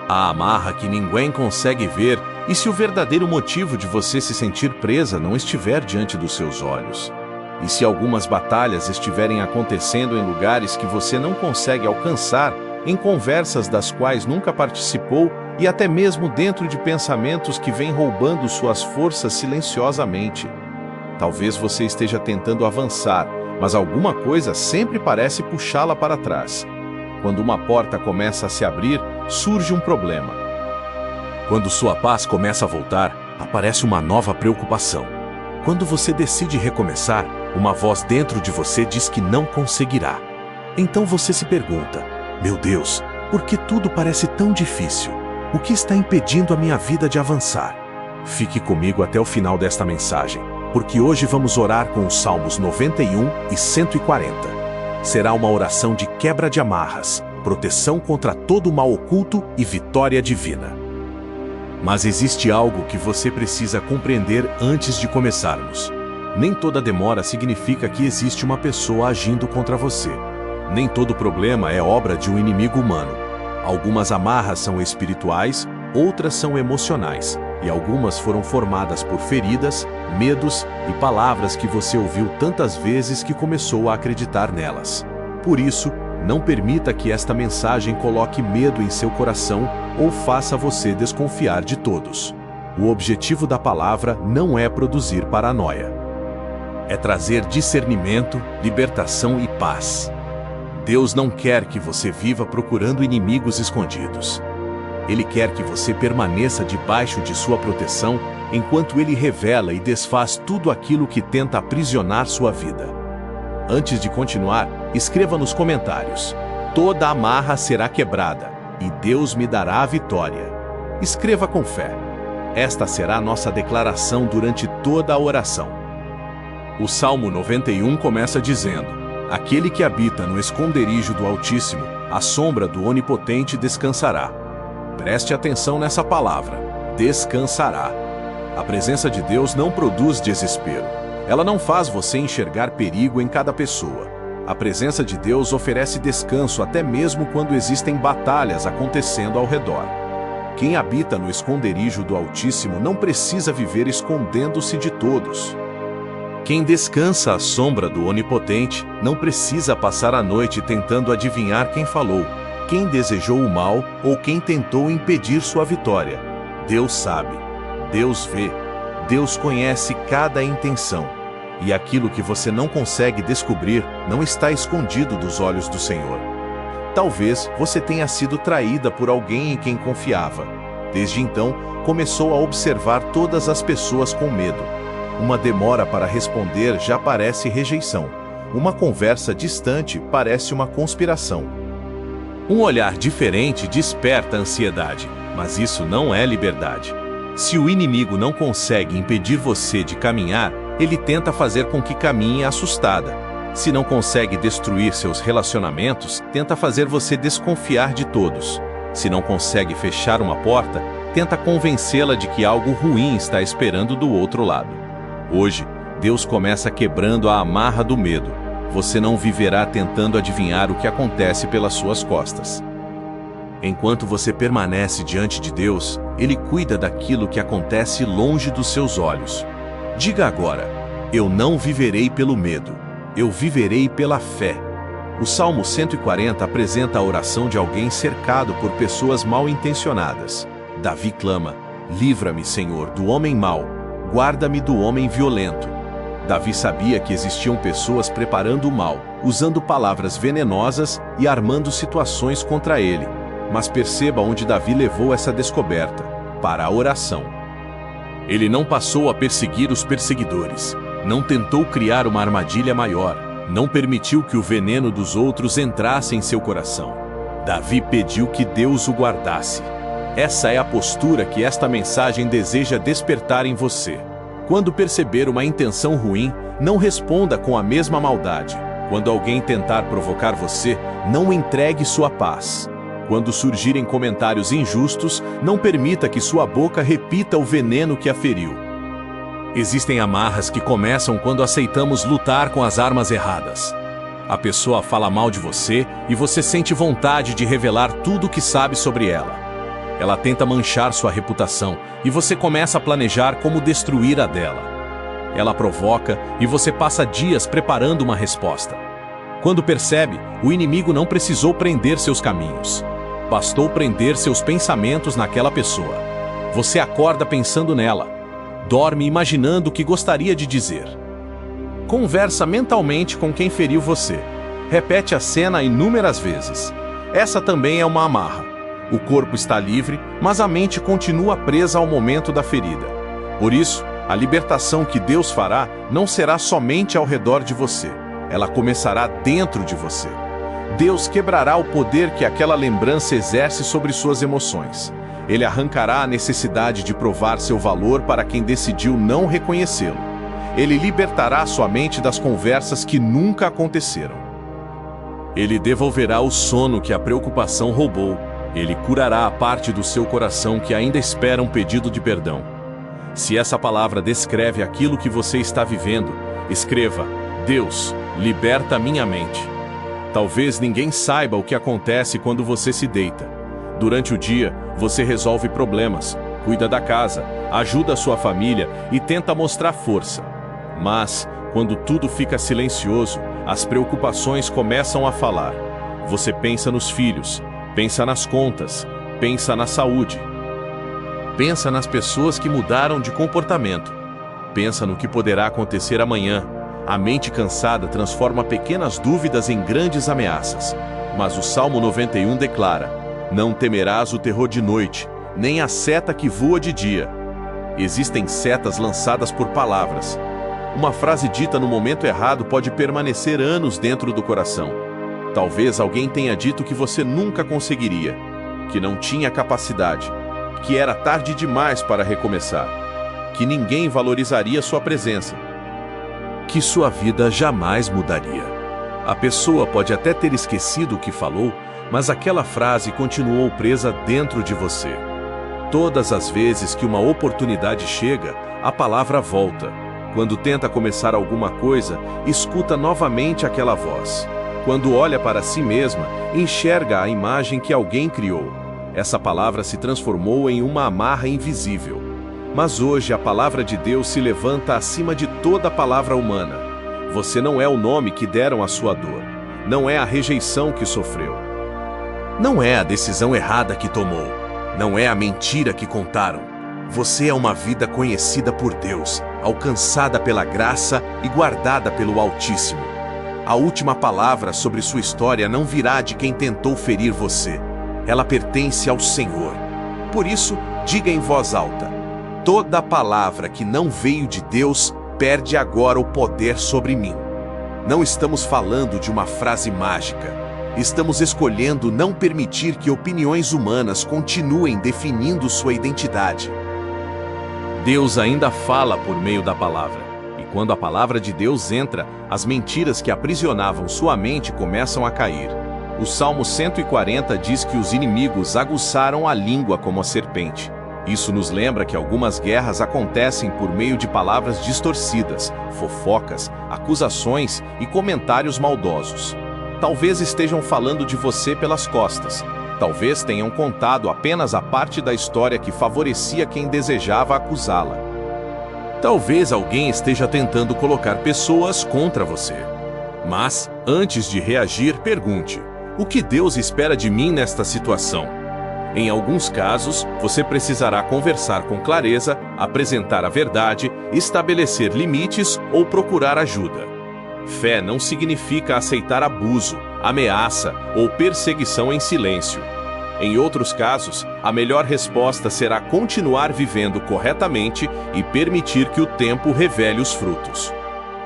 A amarra que ninguém consegue ver, e se o verdadeiro motivo de você se sentir presa não estiver diante dos seus olhos. E se algumas batalhas estiverem acontecendo em lugares que você não consegue alcançar, em conversas das quais nunca participou e até mesmo dentro de pensamentos que vêm roubando suas forças silenciosamente. Talvez você esteja tentando avançar, mas alguma coisa sempre parece puxá-la para trás. Quando uma porta começa a se abrir, surge um problema. Quando sua paz começa a voltar, aparece uma nova preocupação. Quando você decide recomeçar, uma voz dentro de você diz que não conseguirá. Então você se pergunta: meu Deus, por que tudo parece tão difícil? O que está impedindo a minha vida de avançar? Fique comigo até o final desta mensagem, porque hoje vamos orar com os Salmos 91 e 140. Será uma oração de quebra de amarras, proteção contra todo o mal oculto e vitória divina. Mas existe algo que você precisa compreender antes de começarmos. Nem toda demora significa que existe uma pessoa agindo contra você. Nem todo problema é obra de um inimigo humano. Algumas amarras são espirituais, outras são emocionais, e algumas foram formadas por feridas, medos e palavras que você ouviu tantas vezes que começou a acreditar nelas. Por isso, não permita que esta mensagem coloque medo em seu coração ou faça você desconfiar de todos. O objetivo da palavra não é produzir paranoia. É trazer discernimento, libertação e paz. Deus não quer que você viva procurando inimigos escondidos. Ele quer que você permaneça debaixo de sua proteção, enquanto Ele revela e desfaz tudo aquilo que tenta aprisionar sua vida. Antes de continuar, escreva nos comentários: toda amarra será quebrada, e Deus me dará a vitória. Escreva com fé. Esta será nossa declaração durante toda a oração. O Salmo 91 começa dizendo: aquele que habita no esconderijo do Altíssimo, à sombra do Onipotente descansará. Preste atenção nessa palavra: descansará. A presença de Deus não produz desespero. Ela não faz você enxergar perigo em cada pessoa. A presença de Deus oferece descanso até mesmo quando existem batalhas acontecendo ao redor. Quem habita no esconderijo do Altíssimo não precisa viver escondendo-se de todos. Quem descansa à sombra do Onipotente não precisa passar a noite tentando adivinhar quem falou, quem desejou o mal ou quem tentou impedir sua vitória. Deus sabe, Deus vê, Deus conhece cada intenção. E aquilo que você não consegue descobrir não está escondido dos olhos do Senhor. Talvez você tenha sido traída por alguém em quem confiava. Desde então, começou a observar todas as pessoas com medo. Uma demora para responder já parece rejeição. Uma conversa distante parece uma conspiração. Um olhar diferente desperta ansiedade, mas isso não é liberdade. Se o inimigo não consegue impedir você de caminhar, ele tenta fazer com que caminhe assustada. Se não consegue destruir seus relacionamentos, tenta fazer você desconfiar de todos. Se não consegue fechar uma porta, tenta convencê-la de que algo ruim está esperando do outro lado. Hoje, Deus começa quebrando a amarra do medo. Você não viverá tentando adivinhar o que acontece pelas suas costas. Enquanto você permanece diante de Deus, Ele cuida daquilo que acontece longe dos seus olhos. Diga agora: eu não viverei pelo medo, eu viverei pela fé. O Salmo 140 apresenta a oração de alguém cercado por pessoas mal intencionadas. Davi clama: livra-me, Senhor, do homem mau, guarda-me do homem violento. Davi sabia que existiam pessoas preparando o mal, usando palavras venenosas e armando situações contra ele. Mas perceba onde Davi levou essa descoberta: para a oração. Ele não passou a perseguir os perseguidores, não tentou criar uma armadilha maior, não permitiu que o veneno dos outros entrasse em seu coração. Davi pediu que Deus o guardasse. Essa é a postura que esta mensagem deseja despertar em você. Quando perceber uma intenção ruim, não responda com a mesma maldade. Quando alguém tentar provocar você, não entregue sua paz. Quando surgirem comentários injustos, não permita que sua boca repita o veneno que a feriu. Existem amarras que começam quando aceitamos lutar com as armas erradas. A pessoa fala mal de você e você sente vontade de revelar tudo o que sabe sobre ela. Ela tenta manchar sua reputação e você começa a planejar como destruir a dela. Ela provoca e você passa dias preparando uma resposta. Quando percebe, o inimigo não precisou prender seus caminhos. Bastou prender seus pensamentos naquela pessoa. Você acorda pensando nela. Dorme imaginando o que gostaria de dizer. Conversa mentalmente com quem feriu você. Repete a cena inúmeras vezes. Essa também é uma amarra. O corpo está livre, mas a mente continua presa ao momento da ferida. Por isso, a libertação que Deus fará não será somente ao redor de você. Ela começará dentro de você. Deus quebrará o poder que aquela lembrança exerce sobre suas emoções. Ele arrancará a necessidade de provar seu valor para quem decidiu não reconhecê-lo. Ele libertará sua mente das conversas que nunca aconteceram. Ele devolverá o sono que a preocupação roubou. Ele curará a parte do seu coração que ainda espera um pedido de perdão. Se essa palavra descreve aquilo que você está vivendo, escreva: Deus, liberta minha mente. Talvez ninguém saiba o que acontece quando você se deita. Durante o dia, você resolve problemas, cuida da casa, ajuda a sua família e tenta mostrar força. Mas, quando tudo fica silencioso, as preocupações começam a falar. Você pensa nos filhos, pensa nas contas, pensa na saúde. Pensa nas pessoas que mudaram de comportamento. Pensa no que poderá acontecer amanhã. A mente cansada transforma pequenas dúvidas em grandes ameaças. Mas o Salmo 91 declara: não temerás o terror de noite, nem a seta que voa de dia. Existem setas lançadas por palavras. Uma frase dita no momento errado pode permanecer anos dentro do coração. Talvez alguém tenha dito que você nunca conseguiria, que não tinha capacidade, que era tarde demais para recomeçar, que ninguém valorizaria sua presença, que sua vida jamais mudaria. A pessoa pode até ter esquecido o que falou, mas aquela frase continuou presa dentro de você. Todas as vezes que uma oportunidade chega, a palavra volta. Quando tenta começar alguma coisa, escuta novamente aquela voz. Quando olha para si mesma, enxerga a imagem que alguém criou. Essa palavra se transformou em uma amarra invisível. Mas hoje a palavra de Deus se levanta acima de toda palavra humana. Você não é o nome que deram à sua dor. Não é a rejeição que sofreu. Não é a decisão errada que tomou. Não é a mentira que contaram. Você é uma vida conhecida por Deus, alcançada pela graça e guardada pelo Altíssimo. A última palavra sobre sua história não virá de quem tentou ferir você. Ela pertence ao Senhor. Por isso, diga em voz alta: toda palavra que não veio de Deus perde agora o poder sobre mim. Não estamos falando de uma frase mágica. Estamos escolhendo não permitir que opiniões humanas continuem definindo sua identidade. Deus ainda fala por meio da palavra. E quando a palavra de Deus entra, as mentiras que aprisionavam sua mente começam a cair. O Salmo 140 diz que os inimigos aguçaram a língua como a serpente. Isso nos lembra que algumas guerras acontecem por meio de palavras distorcidas, fofocas, acusações e comentários maldosos. Talvez estejam falando de você pelas costas. Talvez tenham contado apenas a parte da história que favorecia quem desejava acusá-la. Talvez alguém esteja tentando colocar pessoas contra você. Mas, antes de reagir, pergunte: o que Deus espera de mim nesta situação? Em alguns casos, você precisará conversar com clareza, apresentar a verdade, estabelecer limites ou procurar ajuda. Fé não significa aceitar abuso, ameaça ou perseguição em silêncio. Em outros casos, a melhor resposta será continuar vivendo corretamente e permitir que o tempo revele os frutos.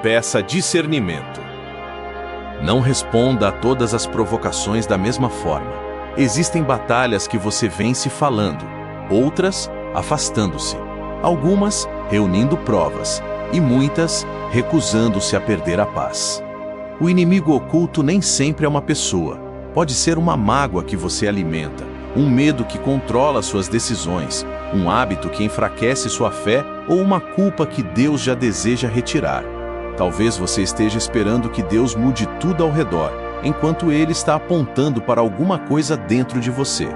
Peça discernimento. Não responda a todas as provocações da mesma forma. Existem batalhas que você vence falando, outras afastando-se, algumas reunindo provas e muitas recusando-se a perder a paz. O inimigo oculto nem sempre é uma pessoa. Pode ser uma mágoa que você alimenta, um medo que controla suas decisões, um hábito que enfraquece sua fé ou uma culpa que Deus já deseja retirar. Talvez você esteja esperando que Deus mude tudo ao redor, enquanto Ele está apontando para alguma coisa dentro de você.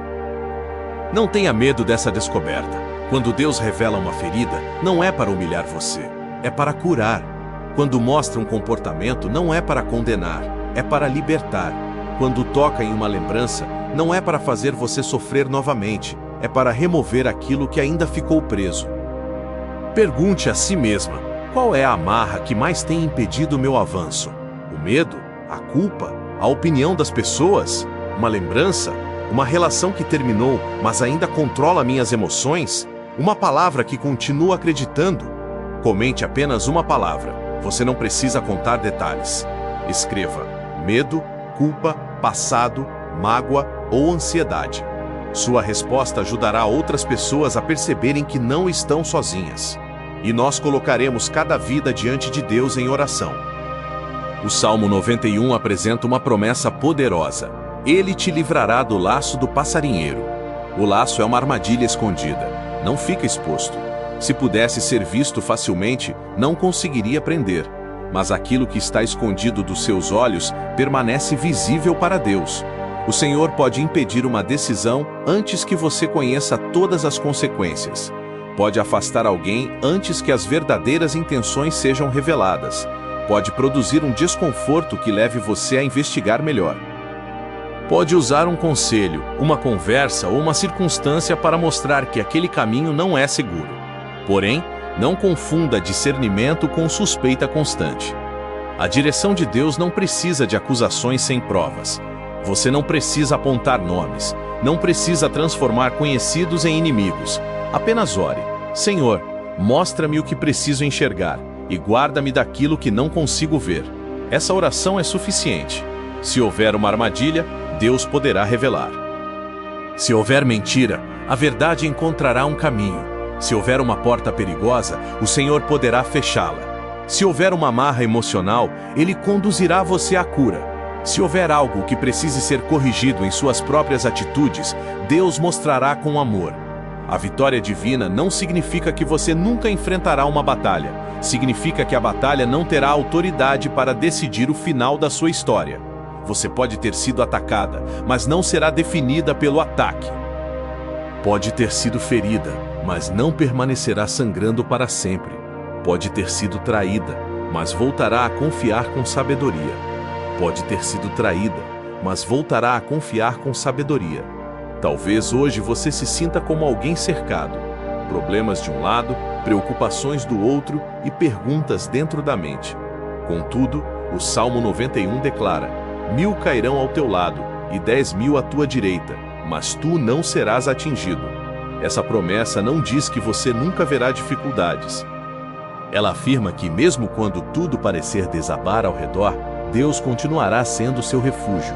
Não tenha medo dessa descoberta. Quando Deus revela uma ferida, não é para humilhar você, é para curar. Quando mostra um comportamento, não é para condenar, é para libertar. Quando toca em uma lembrança, não é para fazer você sofrer novamente, é para remover aquilo que ainda ficou preso. Pergunte a si mesma: qual é a amarra que mais tem impedido o meu avanço? O medo? A culpa? A opinião das pessoas? Uma lembrança? Uma relação que terminou, mas ainda controla minhas emoções? Uma palavra que continuo acreditando? Comente apenas uma palavra. Você não precisa contar detalhes. Escreva: medo, culpa, passado, mágoa ou ansiedade. Sua resposta ajudará outras pessoas a perceberem que não estão sozinhas. E nós colocaremos cada vida diante de Deus em oração. O Salmo 91 apresenta uma promessa poderosa. Ele te livrará do laço do passarinheiro. O laço é uma armadilha escondida. Não fica exposto. Se pudesse ser visto facilmente, não conseguiria prender. Mas aquilo que está escondido dos seus olhos permanece visível para Deus. O Senhor pode impedir uma decisão antes que você conheça todas as consequências. Pode afastar alguém antes que as verdadeiras intenções sejam reveladas. Pode produzir um desconforto que leve você a investigar melhor. Pode usar um conselho, uma conversa ou uma circunstância para mostrar que aquele caminho não é seguro. Porém, não confunda discernimento com suspeita constante. A direção de Deus não precisa de acusações sem provas. Você não precisa apontar nomes, não precisa transformar conhecidos em inimigos. Apenas ore: Senhor, mostra-me o que preciso enxergar e guarda-me daquilo que não consigo ver. Essa oração é suficiente. Se houver uma armadilha, Deus poderá revelar. Se houver mentira, a verdade encontrará um caminho. Se houver uma porta perigosa, o Senhor poderá fechá-la. Se houver uma amarra emocional, Ele conduzirá você à cura. Se houver algo que precise ser corrigido em suas próprias atitudes, Deus mostrará com amor. A vitória divina não significa que você nunca enfrentará uma batalha. Significa que a batalha não terá autoridade para decidir o final da sua história. Você pode ter sido atacada, mas não será definida pelo ataque. Pode ter sido ferida, mas não permanecerá sangrando para sempre. Pode ter sido traída, mas voltará a confiar com sabedoria. Pode ter sido traída, mas voltará a confiar com sabedoria. Talvez hoje você se sinta como alguém cercado. Problemas de um lado, preocupações do outro e perguntas dentro da mente. Contudo, o Salmo 91 declara: 1000 cairão ao teu lado e 10.000 à tua direita, mas tu não serás atingido. Essa promessa não diz que você nunca verá dificuldades. Ela afirma que mesmo quando tudo parecer desabar ao redor, Deus continuará sendo seu refúgio.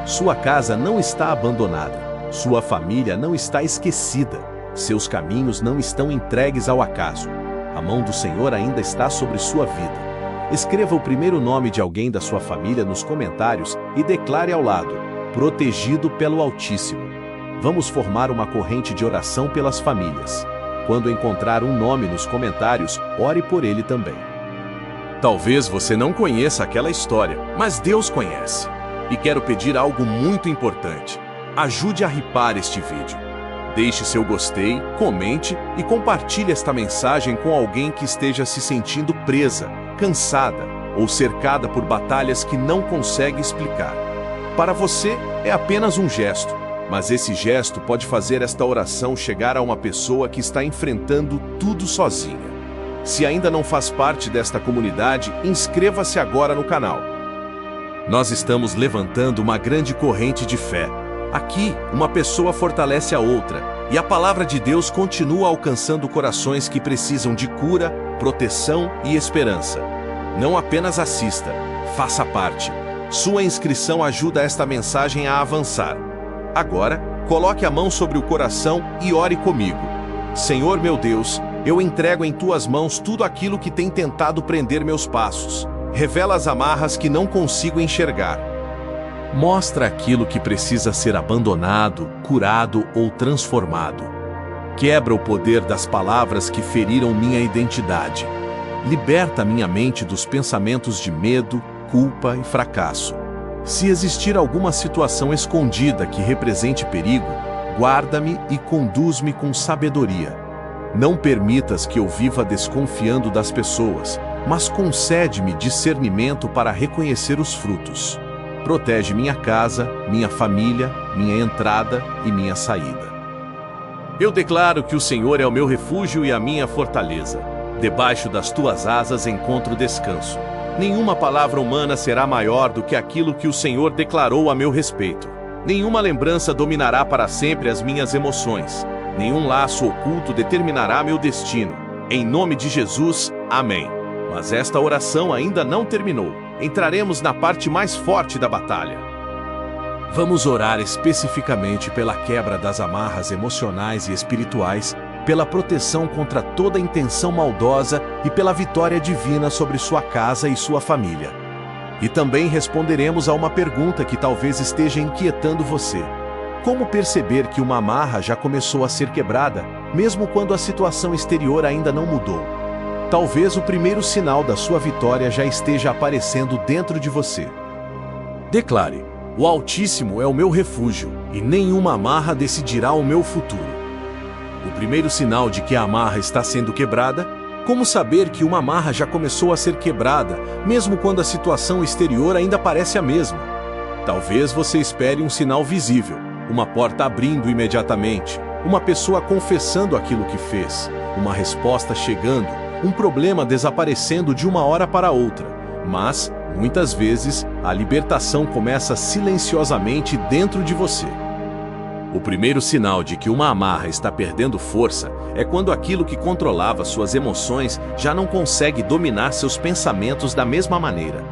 Sua casa não está abandonada. Sua família não está esquecida. Seus caminhos não estão entregues ao acaso. A mão do Senhor ainda está sobre sua vida. Escreva o primeiro nome de alguém da sua família nos comentários e declare ao lado: protegido pelo Altíssimo. Vamos formar uma corrente de oração pelas famílias. Quando encontrar um nome nos comentários, ore por ele também. Talvez você não conheça aquela história, mas Deus conhece. E quero pedir algo muito importante. Ajude a hypar este vídeo. Deixe seu gostei, comente e compartilhe esta mensagem com alguém que esteja se sentindo presa, cansada ou cercada por batalhas que não consegue explicar. Para você, é apenas um gesto, mas esse gesto pode fazer esta oração chegar a uma pessoa que está enfrentando tudo sozinha. Se ainda não faz parte desta comunidade, inscreva-se agora no canal. Nós estamos levantando uma grande corrente de fé. Aqui, uma pessoa fortalece a outra, e a palavra de Deus continua alcançando corações que precisam de cura, proteção e esperança. Não apenas assista, faça parte. Sua inscrição ajuda esta mensagem a avançar. Agora, coloque a mão sobre o coração e ore comigo. Senhor meu Deus, eu entrego em tuas mãos tudo aquilo que tem tentado prender meus passos. Revela as amarras que não consigo enxergar. Mostra aquilo que precisa ser abandonado, curado ou transformado. Quebra o poder das palavras que feriram minha identidade. Liberta minha mente dos pensamentos de medo, culpa e fracasso. Se existir alguma situação escondida que represente perigo, guarda-me e conduz-me com sabedoria. Não permitas que eu viva desconfiando das pessoas, mas concede-me discernimento para reconhecer os frutos. Protege minha casa, minha família, minha entrada e minha saída. Eu declaro que o Senhor é o meu refúgio e a minha fortaleza. Debaixo das tuas asas encontro descanso. Nenhuma palavra humana será maior do que aquilo que o Senhor declarou a meu respeito. Nenhuma lembrança dominará para sempre as minhas emoções. Nenhum laço oculto determinará meu destino. Em nome de Jesus, amém. Mas esta oração ainda não terminou. Entraremos na parte mais forte da batalha. Vamos orar especificamente pela quebra das amarras emocionais e espirituais, pela proteção contra toda intenção maldosa e pela vitória divina sobre sua casa e sua família. E também responderemos a uma pergunta que talvez esteja inquietando você. Como perceber que uma amarra já começou a ser quebrada, mesmo quando a situação exterior ainda não mudou? Talvez o primeiro sinal da sua vitória já esteja aparecendo dentro de você. Declare: o Altíssimo é o meu refúgio, e nenhuma amarra decidirá o meu futuro. O primeiro sinal de que a amarra está sendo quebrada? Como saber que uma amarra já começou a ser quebrada, mesmo quando a situação exterior ainda parece a mesma? Talvez você espere um sinal visível, uma porta abrindo imediatamente, uma pessoa confessando aquilo que fez, uma resposta chegando, um problema desaparecendo de uma hora para outra. Mas, muitas vezes, a libertação começa silenciosamente dentro de você. O primeiro sinal de que uma amarra está perdendo força é quando aquilo que controlava suas emoções já não consegue dominar seus pensamentos da mesma maneira.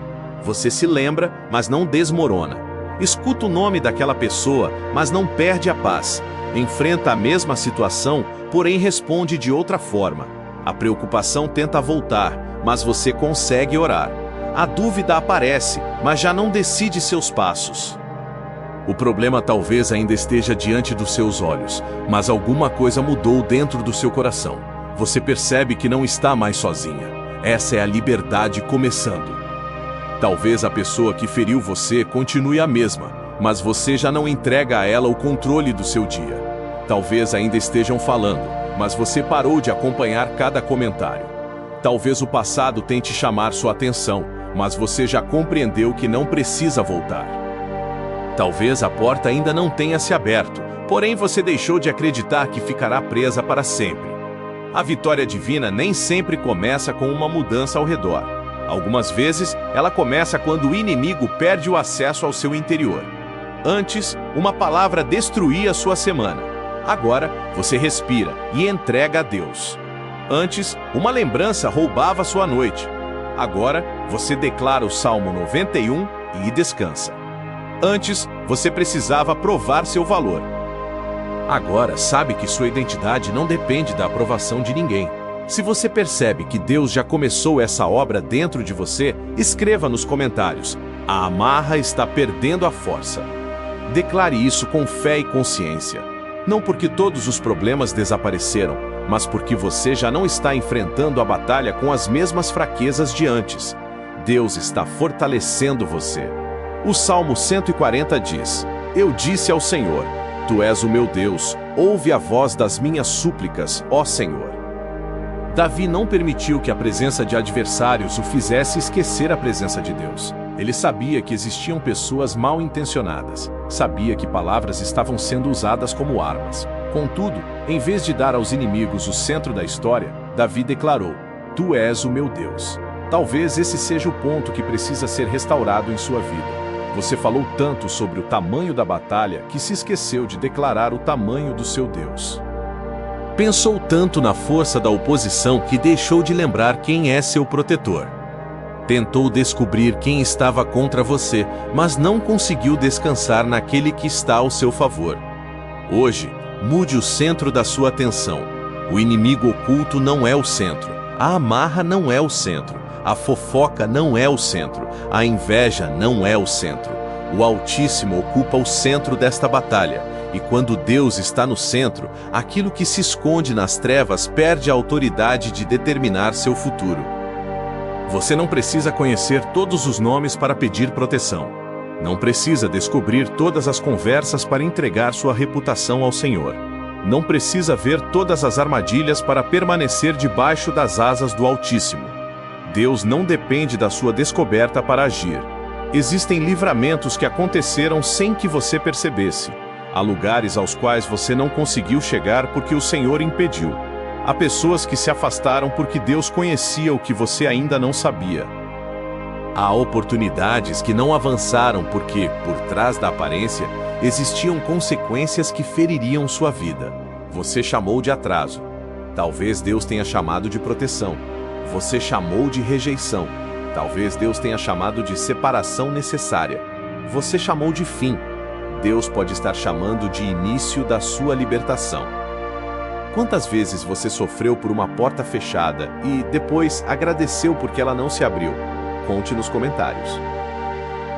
Você se lembra, mas não desmorona. Escuta o nome daquela pessoa, mas não perde a paz. Enfrenta a mesma situação, porém responde de outra forma. A preocupação tenta voltar, mas você consegue orar. A dúvida aparece, mas já não decide seus passos. O problema talvez ainda esteja diante dos seus olhos, mas alguma coisa mudou dentro do seu coração. Você percebe que não está mais sozinha. Essa é a liberdade começando. Talvez a pessoa que feriu você continue a mesma, mas você já não entrega a ela o controle do seu dia. Talvez ainda estejam falando, mas você parou de acompanhar cada comentário. Talvez o passado tente chamar sua atenção, mas você já compreendeu que não precisa voltar. Talvez a porta ainda não tenha se aberto, porém você deixou de acreditar que ficará presa para sempre. A vitória divina nem sempre começa com uma mudança ao redor. Algumas vezes, ela começa quando o inimigo perde o acesso ao seu interior. Antes, uma palavra destruía sua semana. Agora, você respira e entrega a Deus. Antes, uma lembrança roubava sua noite. Agora, você declara o Salmo 91 e descansa. Antes, você precisava provar seu valor. Agora, sabe que sua identidade não depende da aprovação de ninguém. Se você percebe que Deus já começou essa obra dentro de você, escreva nos comentários: a amarra está perdendo a força. Declare isso com fé e consciência. Não porque todos os problemas desapareceram, mas porque você já não está enfrentando a batalha com as mesmas fraquezas de antes. Deus está fortalecendo você. O Salmo 140 diz: eu disse ao Senhor, Tu és o meu Deus, ouve a voz das minhas súplicas, ó Senhor. Davi não permitiu que a presença de adversários o fizesse esquecer a presença de Deus. Ele sabia que existiam pessoas mal intencionadas, sabia que palavras estavam sendo usadas como armas. Contudo, em vez de dar aos inimigos o centro da história, Davi declarou: Tu és o meu Deus. Talvez esse seja o ponto que precisa ser restaurado em sua vida. Você falou tanto sobre o tamanho da batalha que se esqueceu de declarar o tamanho do seu Deus. Pensou tanto na força da oposição que deixou de lembrar quem é seu protetor. Tentou descobrir quem estava contra você, mas não conseguiu descansar naquele que está ao seu favor. Hoje, mude o centro da sua atenção. O inimigo oculto não é o centro. A amarra não é o centro. A fofoca não é o centro. A inveja não é o centro. O Altíssimo ocupa o centro desta batalha. E quando Deus está no centro, aquilo que se esconde nas trevas perde a autoridade de determinar seu futuro. Você não precisa conhecer todos os nomes para pedir proteção. Não precisa descobrir todas as conversas para entregar sua reputação ao Senhor. Não precisa ver todas as armadilhas para permanecer debaixo das asas do Altíssimo. Deus não depende da sua descoberta para agir. Existem livramentos que aconteceram sem que você percebesse. Há lugares aos quais você não conseguiu chegar porque o Senhor impediu. Há pessoas que se afastaram porque Deus conhecia o que você ainda não sabia. Há oportunidades que não avançaram porque, por trás da aparência, existiam consequências que feririam sua vida. Você chamou de atraso. Talvez Deus tenha chamado de proteção. Você chamou de rejeição. Talvez Deus tenha chamado de separação necessária. Você chamou de fim. Deus pode estar chamando de início da sua libertação. Quantas vezes você sofreu por uma porta fechada e, depois, agradeceu porque ela não se abriu? Conte nos comentários.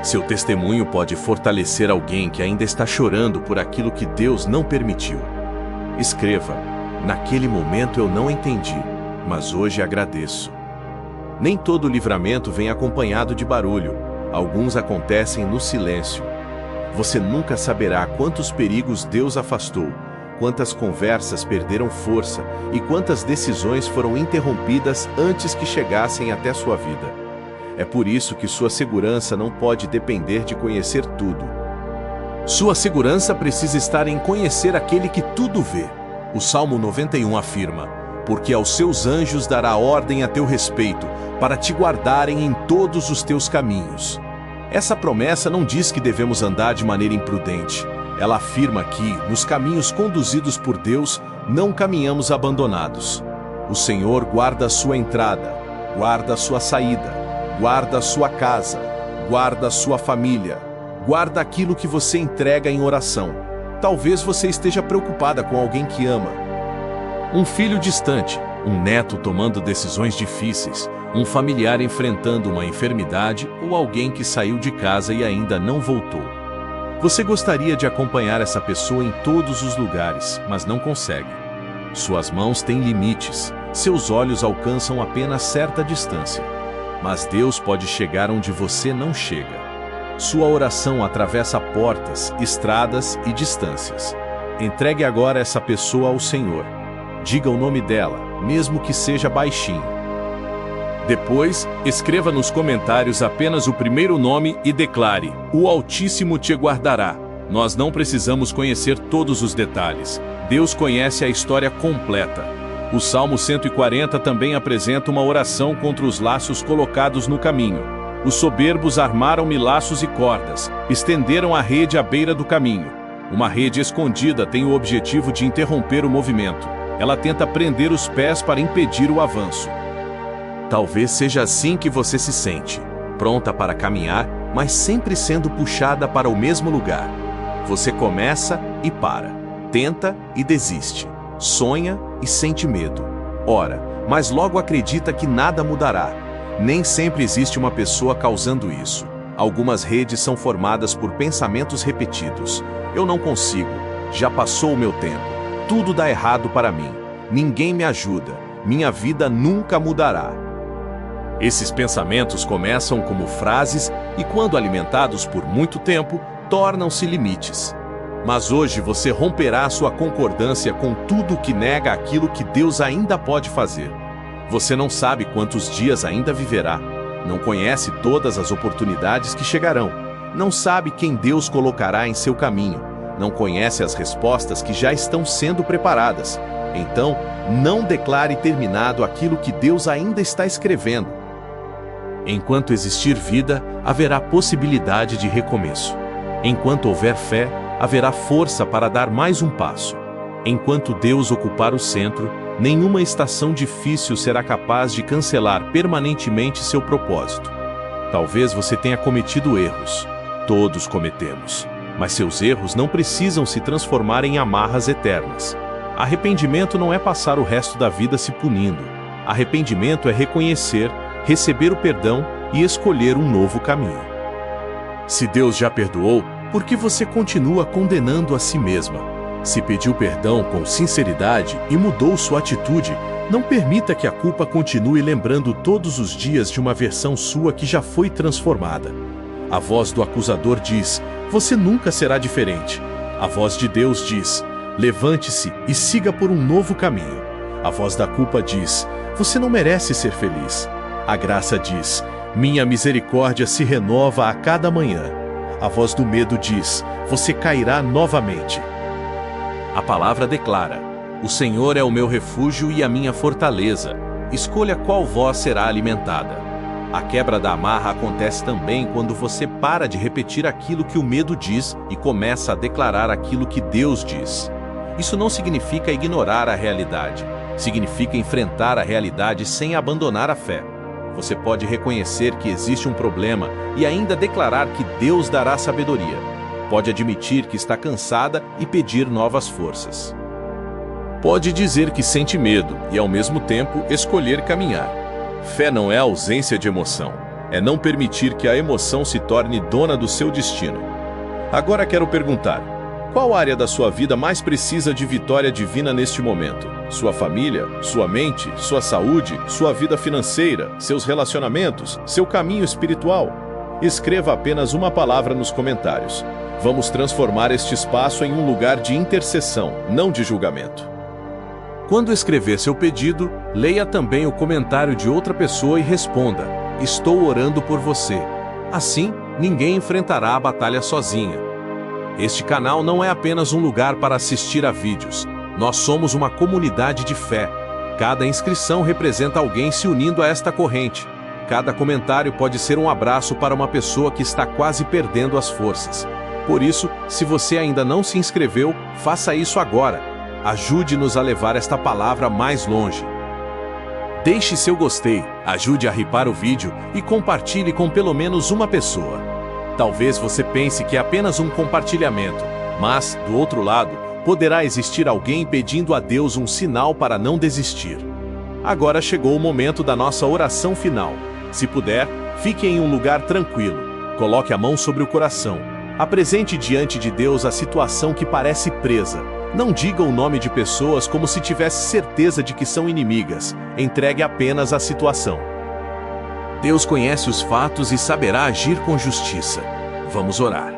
Seu testemunho pode fortalecer alguém que ainda está chorando por aquilo que Deus não permitiu. Escreva: naquele momento eu não entendi, mas hoje agradeço. Nem todo livramento vem acompanhado de barulho. Alguns acontecem no silêncio. Você nunca saberá quantos perigos Deus afastou, quantas conversas perderam força e quantas decisões foram interrompidas antes que chegassem até sua vida. É por isso que sua segurança não pode depender de conhecer tudo. Sua segurança precisa estar em conhecer aquele que tudo vê. O Salmo 91 afirma: porque aos seus anjos dará ordem a teu respeito, para te guardarem em todos os teus caminhos. Essa promessa não diz que devemos andar de maneira imprudente. Ela afirma que, nos caminhos conduzidos por Deus, não caminhamos abandonados. O Senhor guarda a sua entrada, guarda a sua saída, guarda a sua casa, guarda a sua família, guarda aquilo que você entrega em oração. Talvez você esteja preocupada com alguém que ama. Um filho distante, um neto tomando decisões difíceis, um familiar enfrentando uma enfermidade ou alguém que saiu de casa e ainda não voltou. Você gostaria de acompanhar essa pessoa em todos os lugares, mas não consegue. Suas mãos têm limites, seus olhos alcançam apenas certa distância. Mas Deus pode chegar onde você não chega. Sua oração atravessa portas, estradas e distâncias. Entregue agora essa pessoa ao Senhor. Diga o nome dela, mesmo que seja baixinho. Depois, escreva nos comentários apenas o primeiro nome e declare: o Altíssimo te guardará. Nós não precisamos conhecer todos os detalhes. Deus conhece a história completa. O Salmo 140 também apresenta uma oração contra os laços colocados no caminho. Os soberbos armaram-me laços e cordas, estenderam a rede à beira do caminho. Uma rede escondida tem o objetivo de interromper o movimento. Ela tenta prender os pés para impedir o avanço. Talvez seja assim que você se sente, pronta para caminhar, mas sempre sendo puxada para o mesmo lugar. Você começa e para, tenta e desiste, sonha e sente medo. Ora, mas logo acredita que nada mudará. Nem sempre existe uma pessoa causando isso. Algumas redes são formadas por pensamentos repetidos. Eu não consigo. Já passou o meu tempo. Tudo dá errado para mim. Ninguém me ajuda. Minha vida nunca mudará. Esses pensamentos começam como frases e, quando alimentados por muito tempo, tornam-se limites. Mas hoje você romperá sua concordância com tudo que nega aquilo que Deus ainda pode fazer. Você não sabe quantos dias ainda viverá. Não conhece todas as oportunidades que chegarão. Não sabe quem Deus colocará em seu caminho. Não conhece as respostas que já estão sendo preparadas. Então, não declare terminado aquilo que Deus ainda está escrevendo. Enquanto existir vida, haverá possibilidade de recomeço. Enquanto houver fé, haverá força para dar mais um passo. Enquanto Deus ocupar o centro, nenhuma estação difícil será capaz de cancelar permanentemente seu propósito. Talvez você tenha cometido erros. Todos cometemos. Mas seus erros não precisam se transformar em amarras eternas. Arrependimento não é passar o resto da vida se punindo. Arrependimento é reconhecer, receber o perdão e escolher um novo caminho. Se Deus já perdoou, por que você continua condenando a si mesma? Se pediu perdão com sinceridade e mudou sua atitude, não permita que a culpa continue lembrando todos os dias de uma versão sua que já foi transformada. A voz do acusador diz: você nunca será diferente. A voz de Deus diz: levante-se e siga por um novo caminho. A voz da culpa diz: você não merece ser feliz. A graça diz: minha misericórdia se renova a cada manhã. A voz do medo diz: você cairá novamente. A palavra declara: o Senhor é o meu refúgio e a minha fortaleza. Escolha qual voz será alimentada. A quebra da amarra acontece também quando você para de repetir aquilo que o medo diz e começa a declarar aquilo que Deus diz. Isso não significa ignorar a realidade. Significa enfrentar a realidade sem abandonar a fé. Você pode reconhecer que existe um problema e ainda declarar que Deus dará sabedoria. Pode admitir que está cansada e pedir novas forças. Pode dizer que sente medo e, ao mesmo tempo, escolher caminhar. Fé não é ausência de emoção. É não permitir que a emoção se torne dona do seu destino. Agora quero perguntar: qual área da sua vida mais precisa de vitória divina neste momento? Sua família, sua mente, sua saúde, sua vida financeira, seus relacionamentos, seu caminho espiritual? Escreva apenas uma palavra nos comentários. Vamos transformar este espaço em um lugar de intercessão, não de julgamento. Quando escrever seu pedido, leia também o comentário de outra pessoa e responda: estou orando por você. Assim, ninguém enfrentará a batalha sozinha. Este canal não é apenas um lugar para assistir a vídeos. Nós somos uma comunidade de fé. Cada inscrição representa alguém se unindo a esta corrente. Cada comentário pode ser um abraço para uma pessoa que está quase perdendo as forças. Por isso, se você ainda não se inscreveu, faça isso agora. Ajude-nos a levar esta palavra mais longe. Deixe seu gostei, ajude a hypar o vídeo e compartilhe com pelo menos uma pessoa. Talvez você pense que é apenas um compartilhamento, mas, do outro lado, poderá existir alguém pedindo a Deus um sinal para não desistir. Agora chegou o momento da nossa oração final. Se puder, fique em um lugar tranquilo. Coloque a mão sobre o coração. Apresente diante de Deus a situação que parece presa. Não diga o nome de pessoas como se tivesse certeza de que são inimigas. Entregue apenas a situação. Deus conhece os fatos e saberá agir com justiça. Vamos orar.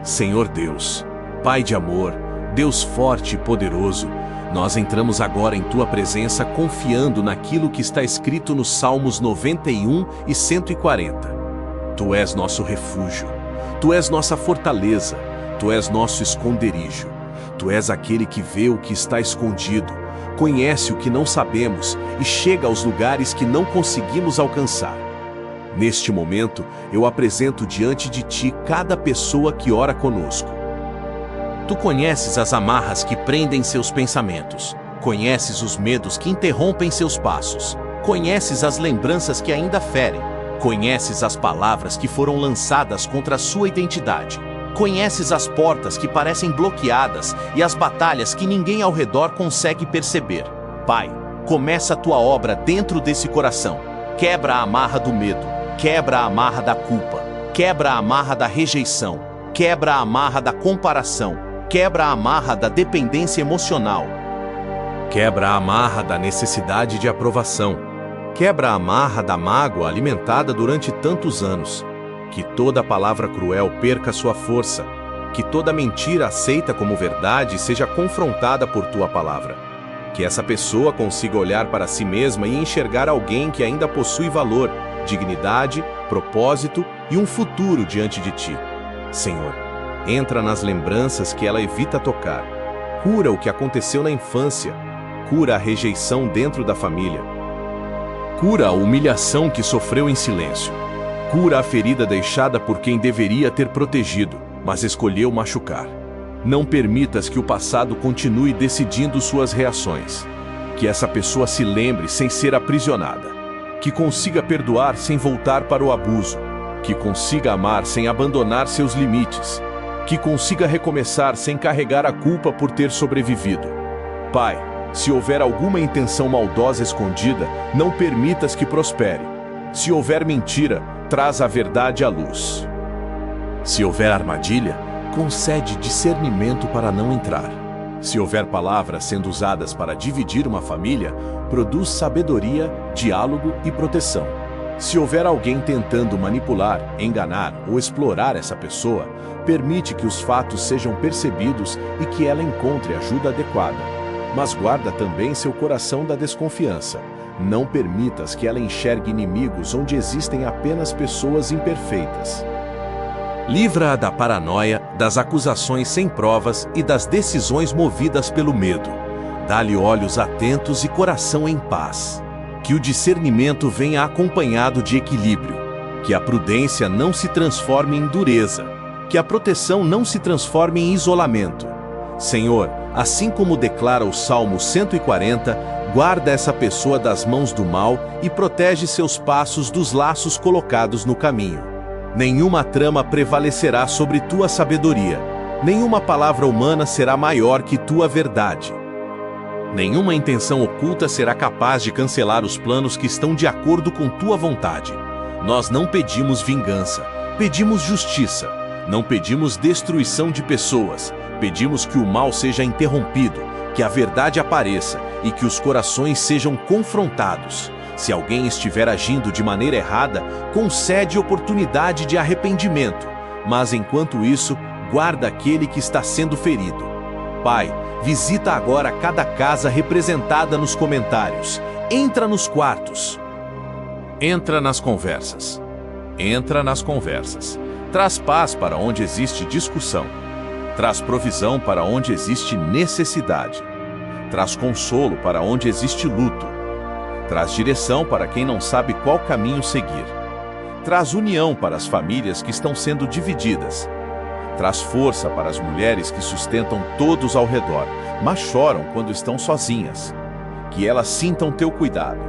Senhor Deus, Pai de amor, Deus forte e poderoso, nós entramos agora em Tua presença confiando naquilo que está escrito nos Salmos 91 e 140. Tu és nosso refúgio, Tu és nossa fortaleza, Tu és nosso esconderijo. Tu és aquele que vê o que está escondido, conhece o que não sabemos e chega aos lugares que não conseguimos alcançar. Neste momento, eu apresento diante de Ti cada pessoa que ora conosco. Tu conheces as amarras que prendem seus pensamentos, conheces os medos que interrompem seus passos, conheces as lembranças que ainda ferem, conheces as palavras que foram lançadas contra a sua identidade. Conheces as portas que parecem bloqueadas e as batalhas que ninguém ao redor consegue perceber. Pai, começa a Tua obra dentro desse coração. Quebra a amarra do medo, quebra a amarra da culpa, quebra a amarra da rejeição, quebra a amarra da comparação, quebra a amarra da dependência emocional. Quebra a amarra da necessidade de aprovação. Quebra a amarra da mágoa alimentada durante tantos anos. Que toda palavra cruel perca sua força. Que toda mentira aceita como verdade seja confrontada por Tua palavra. Que essa pessoa consiga olhar para si mesma e enxergar alguém que ainda possui valor, dignidade, propósito e um futuro diante de Ti. Senhor, entra nas lembranças que ela evita tocar. Cura o que aconteceu na infância. Cura a rejeição dentro da família. Cura a humilhação que sofreu em silêncio. Cura a ferida deixada por quem deveria ter protegido, mas escolheu machucar. Não permitas que o passado continue decidindo suas reações. Que essa pessoa se lembre sem ser aprisionada. Que consiga perdoar sem voltar para o abuso. Que consiga amar sem abandonar seus limites. Que consiga recomeçar sem carregar a culpa por ter sobrevivido. Pai, se houver alguma intenção maldosa escondida, não permitas que prospere. Se houver mentira, traz a verdade à luz. Se houver armadilha, concede discernimento para não entrar. Se houver palavras sendo usadas para dividir uma família, produz sabedoria, diálogo e proteção. Se houver alguém tentando manipular, enganar ou explorar essa pessoa, permite que os fatos sejam percebidos e que ela encontre ajuda adequada. Mas guarda também seu coração da desconfiança. Não permitas que ela enxergue inimigos onde existem apenas pessoas imperfeitas. Livra-a da paranoia, das acusações sem provas e das decisões movidas pelo medo. Dá-lhe olhos atentos e coração em paz. Que o discernimento venha acompanhado de equilíbrio. Que a prudência não se transforme em dureza. Que a proteção não se transforme em isolamento. Senhor, assim como declara o Salmo 140, guarda essa pessoa das mãos do mal e protege seus passos dos laços colocados no caminho. Nenhuma trama prevalecerá sobre tua sabedoria. Nenhuma palavra humana será maior que tua verdade. Nenhuma intenção oculta será capaz de cancelar os planos que estão de acordo com tua vontade. Nós não pedimos vingança, pedimos justiça. Não pedimos destruição de pessoas, pedimos que o mal seja interrompido, que a verdade apareça e que os corações sejam confrontados. Se alguém estiver agindo de maneira errada, concede oportunidade de arrependimento, mas enquanto isso, guarda aquele que está sendo ferido. Pai, visita agora cada casa representada nos comentários. Entra nos quartos. Entra nas conversas. Entra nas conversas. Traz paz para onde existe discussão. Traz provisão para onde existe necessidade. Traz consolo para onde existe luto. Traz direção para quem não sabe qual caminho seguir. Traz união para as famílias que estão sendo divididas. Traz força para as mulheres que sustentam todos ao redor, mas choram quando estão sozinhas. Que elas sintam teu cuidado.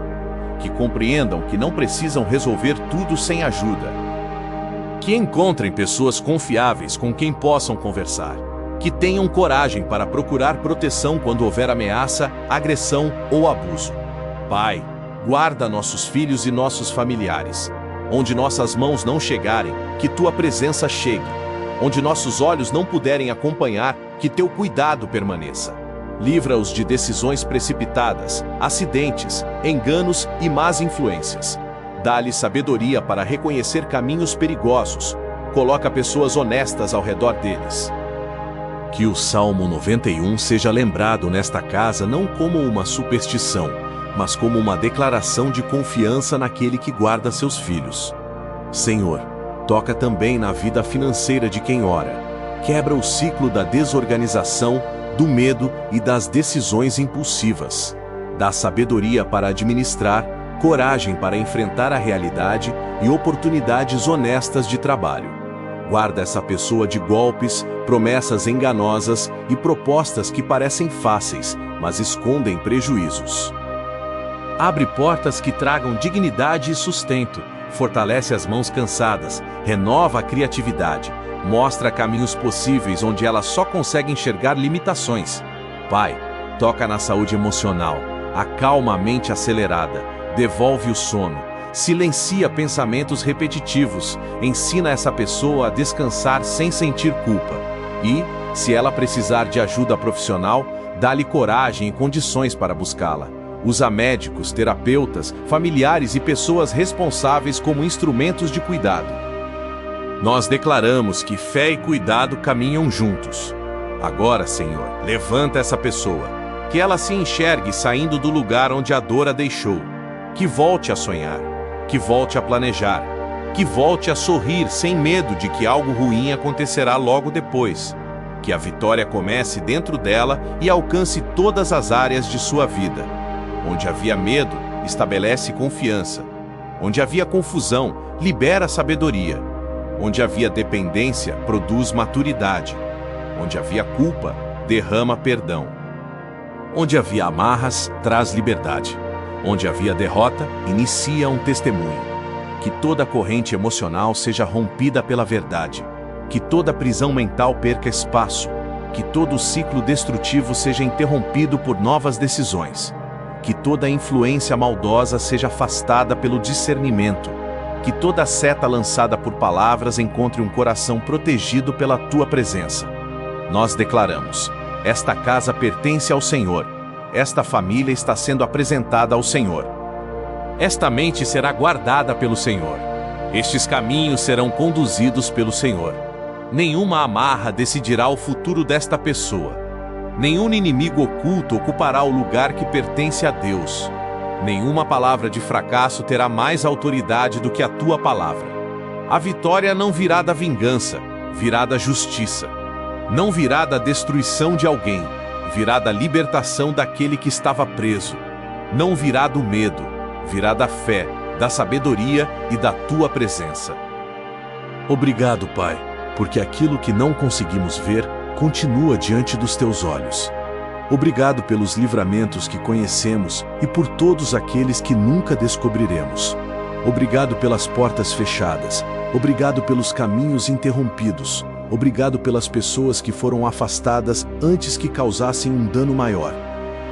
Que compreendam que não precisam resolver tudo sem ajuda. Que encontrem pessoas confiáveis com quem possam conversar. Que tenham coragem para procurar proteção quando houver ameaça, agressão ou abuso. Pai, guarda nossos filhos e nossos familiares. Onde nossas mãos não chegarem, que tua presença chegue. Onde nossos olhos não puderem acompanhar, que teu cuidado permaneça. Livra-os de decisões precipitadas, acidentes, enganos e más influências. Dá-lhes sabedoria para reconhecer caminhos perigosos. Coloca pessoas honestas ao redor deles. Que o Salmo 91 seja lembrado nesta casa não como uma superstição, mas como uma declaração de confiança naquele que guarda seus filhos. Senhor, toca também na vida financeira de quem ora. Quebra o ciclo da desorganização, do medo e das decisões impulsivas. Dá sabedoria para administrar, coragem para enfrentar a realidade e oportunidades honestas de trabalho. Guarda essa pessoa de golpes, promessas enganosas e propostas que parecem fáceis, mas escondem prejuízos. Abre portas que tragam dignidade e sustento, fortalece as mãos cansadas, renova a criatividade, mostra caminhos possíveis onde ela só consegue enxergar limitações. Pai, toca na saúde emocional, acalma a mente acelerada, devolve o sono, silencia pensamentos repetitivos, ensina essa pessoa a descansar sem sentir culpa. E, se ela precisar de ajuda profissional, dá-lhe coragem e condições para buscá-la. Usa médicos, terapeutas, familiares e pessoas responsáveis como instrumentos de cuidado. Nós declaramos que fé e cuidado caminham juntos. Agora, Senhor, levanta essa pessoa, que ela se enxergue saindo do lugar onde a dor a deixou, que volte a sonhar, que volte a planejar, que volte a sorrir sem medo de que algo ruim acontecerá logo depois, que a vitória comece dentro dela e alcance todas as áreas de sua vida. Onde havia medo, estabelece confiança. Onde havia confusão, libera sabedoria. Onde havia dependência, produz maturidade. Onde havia culpa, derrama perdão. Onde havia amarras, traz liberdade. Onde havia derrota, inicia um testemunho. Que toda corrente emocional seja rompida pela verdade. Que toda prisão mental perca espaço. Que todo ciclo destrutivo seja interrompido por novas decisões. Que toda influência maldosa seja afastada pelo discernimento. Que toda seta lançada por palavras encontre um coração protegido pela tua presença. Nós declaramos: esta casa pertence ao Senhor. Esta família está sendo apresentada ao Senhor. Esta mente será guardada pelo Senhor. Estes caminhos serão conduzidos pelo Senhor. Nenhuma amarra decidirá o futuro desta pessoa. Nenhum inimigo oculto ocupará o lugar que pertence a Deus. Nenhuma palavra de fracasso terá mais autoridade do que a tua palavra. A vitória não virá da vingança, virá da justiça. Não virá da destruição de alguém, virá da libertação daquele que estava preso. Não virá do medo, virá da fé, da sabedoria e da tua presença. Obrigado, Pai, porque aquilo que não conseguimos ver continua diante dos teus olhos. Obrigado pelos livramentos que conhecemos e por todos aqueles que nunca descobriremos. Obrigado pelas portas fechadas. Obrigado pelos caminhos interrompidos. Obrigado pelas pessoas que foram afastadas antes que causassem um dano maior.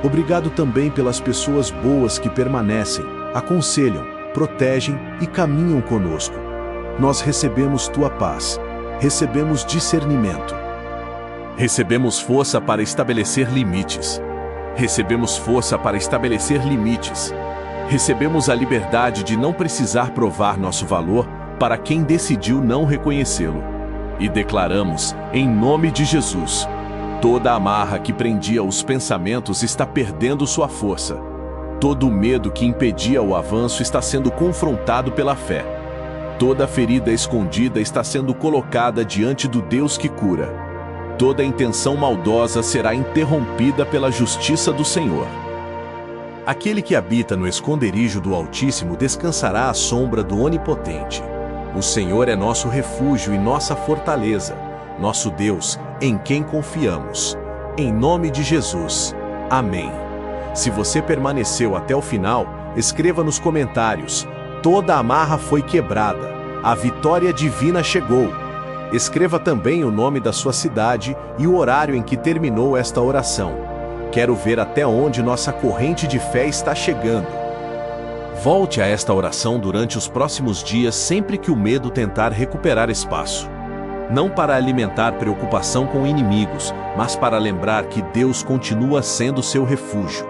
Obrigado também pelas pessoas boas que permanecem, aconselham, protegem e caminham conosco. Nós recebemos tua paz. Recebemos discernimento. Recebemos força para estabelecer limites. Recebemos força para estabelecer limites. Recebemos a liberdade de não precisar provar nosso valor para quem decidiu não reconhecê-lo. E declaramos, em nome de Jesus, toda amarra que prendia os pensamentos está perdendo sua força. Todo medo que impedia o avanço está sendo confrontado pela fé. Toda ferida escondida está sendo colocada diante do Deus que cura. Toda intenção maldosa será interrompida pela justiça do Senhor. Aquele que habita no esconderijo do Altíssimo descansará à sombra do Onipotente. O Senhor é nosso refúgio e nossa fortaleza, nosso Deus, em quem confiamos. Em nome de Jesus. Amém. Se você permaneceu até o final, escreva nos comentários: toda amarra foi quebrada, a vitória divina chegou. Escreva também o nome da sua cidade e o horário em que terminou esta oração. Quero ver até onde nossa corrente de fé está chegando. Volte a esta oração durante os próximos dias sempre que o medo tentar recuperar espaço. Não para alimentar preocupação com inimigos, mas para lembrar que Deus continua sendo seu refúgio.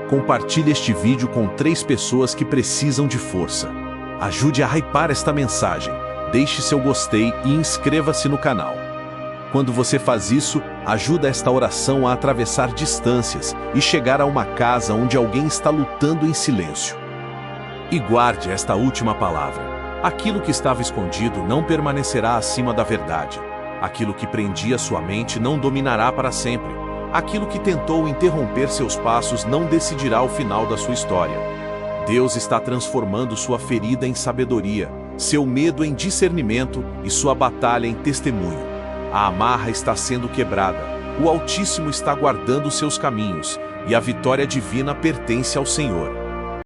Compartilhe este vídeo com 3 pessoas que precisam de força. Ajude a hypar esta mensagem. Deixe seu gostei e inscreva-se no canal. Quando você faz isso, ajuda esta oração a atravessar distâncias e chegar a uma casa onde alguém está lutando em silêncio. E guarde esta última palavra. Aquilo que estava escondido não permanecerá acima da verdade. Aquilo que prendia sua mente não dominará para sempre. Aquilo que tentou interromper seus passos não decidirá o final da sua história. Deus está transformando sua ferida em sabedoria, seu medo em discernimento e sua batalha em testemunho. A amarra está sendo quebrada, o Altíssimo está guardando seus caminhos, e a vitória divina pertence ao Senhor.